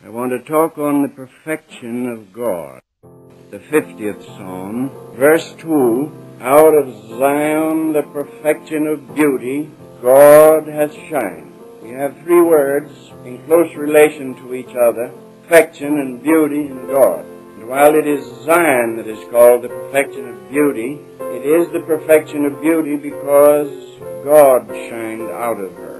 I want to talk on the perfection of God. The 50th Psalm, verse 2, out of Zion the perfection of beauty, God hath shined. We have three words in close relation to each other, perfection and beauty and God. And while it is Zion that is called the perfection of beauty, it is the perfection of beauty because God shined out of her.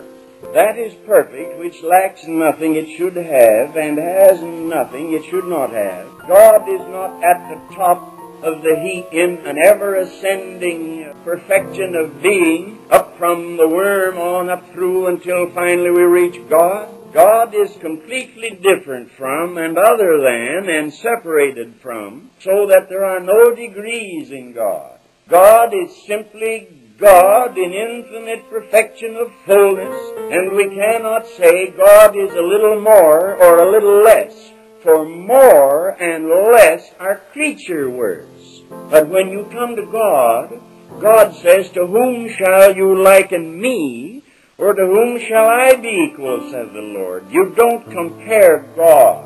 That is perfect, which lacks nothing it should have, and has nothing it should not have. God is not at the top of the heap in an ever-ascending perfection of being, up from the worm on up through until finally we reach God. God is completely different from and other than and separated from, so that there are no degrees in God. God is simply God in infinite perfection of fullness, and we cannot say God is a little more or a little less, for more and less are creature words. But when you come to God, God says, "To whom shall you liken me, or to whom shall I be equal, says the Lord." You don't compare God.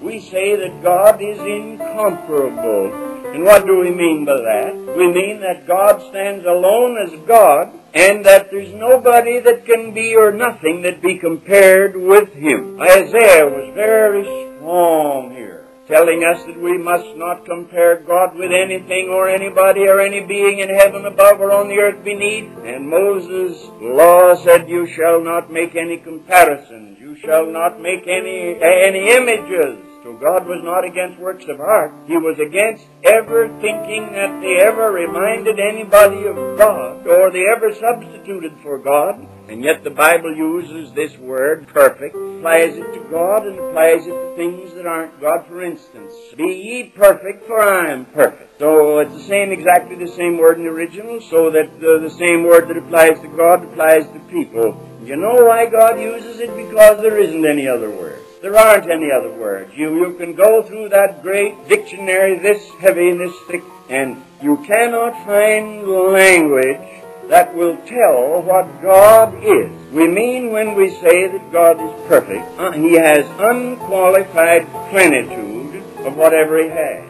We say that God is incomparable. And what do we mean by that? We mean that God stands alone as God, and that there's nobody that can be or nothing that be compared with Him. Isaiah was very strong here, telling us that we must not compare God with anything or anybody or any being in heaven above or on the earth beneath. And Moses' law said, "You shall not make any comparisons. You shall not make any images." So God was not against works of art. He was against ever thinking that they ever reminded anybody of God or they ever substituted for God. And yet the Bible uses this word, perfect, applies it to God and applies it to things that aren't God. For instance, "Be ye perfect, for I am perfect." So it's exactly the same word in the original, so that the same word that applies to God applies to people. You know why God uses it? Because there isn't any other word. There aren't any other words. You can go through that great dictionary this heavy and this thick, and you cannot find language that will tell what God is. We mean when we say that God is perfect, He has unqualified plenitude of whatever He has.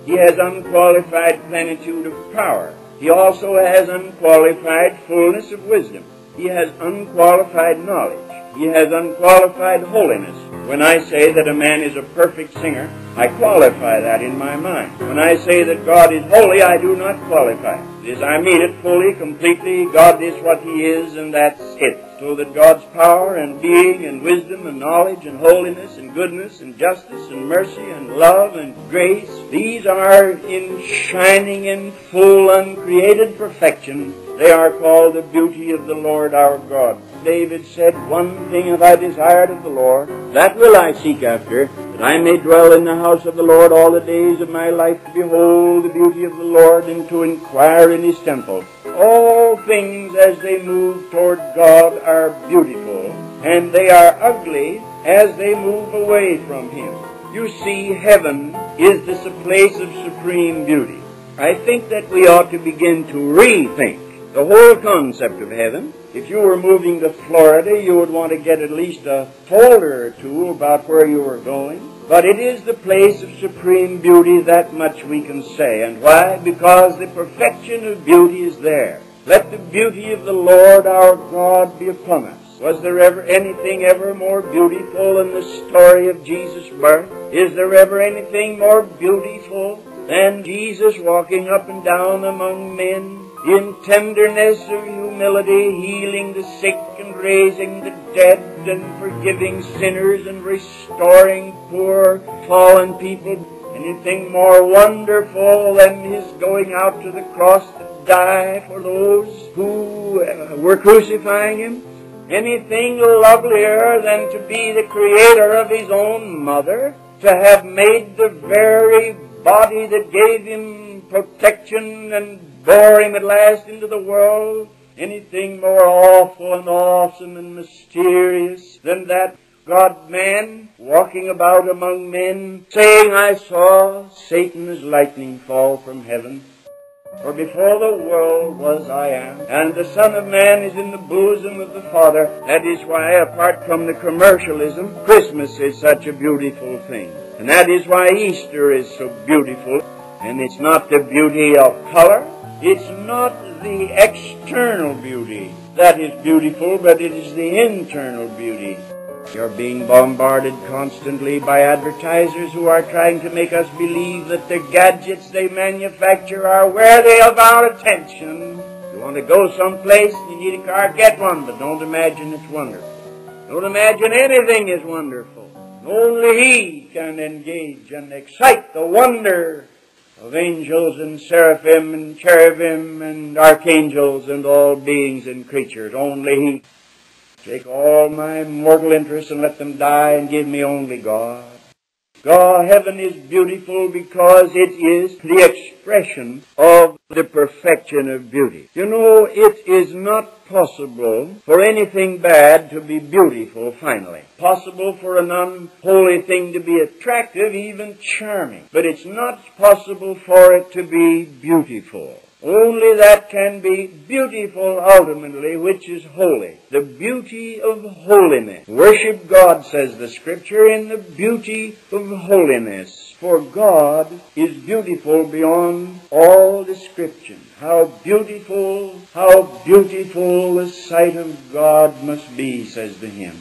He has unqualified plenitude of power. He also has unqualified fullness of wisdom. He has unqualified knowledge. He has unqualified holiness. When I say that a man is a perfect singer, I qualify that in my mind. When I say that God is holy, I do not qualify it. I mean it fully, completely. God is what He is, and that's it. So that God's power and being and wisdom and knowledge and holiness and goodness and justice and mercy and love and grace, these are in shining in full uncreated perfection. They are called the beauty of the Lord our God. David said, "One thing have I desired of the Lord, that will I seek after, that I may dwell in the house of the Lord all the days of my life, to behold the beauty of the Lord and to inquire in His temple." All things as they move toward God are beautiful, and they are ugly as they move away from Him. You see, heaven is this a place of supreme beauty. I think that we ought to begin to rethink the whole concept of heaven. If you were moving to Florida, you would want to get at least a folder or two about where you were going. But it is the place of supreme beauty, that much we can say. And why? Because the perfection of beauty is there. Let the beauty of the Lord our God be upon us. Was there ever anything ever more beautiful than the story of Jesus' birth? Is there ever anything more beautiful than Jesus walking up and down among men, in tenderness of humility, healing the sick and raising the dead and forgiving sinners and restoring poor fallen people? Anything more wonderful than His going out to the cross to die for those who were crucifying Him? Anything lovelier than to be the creator of His own mother, to have made the very body that gave Him protection and bore Him at last into the world? Anything more awful and awesome and mysterious than that God-man walking about among men, saying, "I saw Satan as lightning fall from heaven"? For before the world was I am, and the Son of Man is in the bosom of the Father. That is why, apart from the commercialism, Christmas is such a beautiful thing. And that is why Easter is so beautiful. And it's not the beauty of color. It's not the external beauty that is beautiful, but it is the internal beauty. You're being bombarded constantly by advertisers who are trying to make us believe that the gadgets they manufacture are worthy of our attention. You want to go someplace, you need a car, get one, but don't imagine it's wonderful. Don't imagine anything is wonderful. Only He can engage and excite the wonder of angels and seraphim and cherubim and archangels and all beings and creatures. Only He. Take all my mortal interests and let them die and give me only God. God, heaven is beautiful because it is the expression of the perfection of beauty. You know, it is not possible for anything bad to be beautiful finally. Possible for an unholy thing to be attractive, even charming. But it's not possible for it to be beautiful. Only that can be beautiful ultimately, which is holy. The beauty of holiness. Worship God, says the Scripture, in the beauty of holiness. For God is beautiful beyond all description. How beautiful the sight of God must be, says the hymn.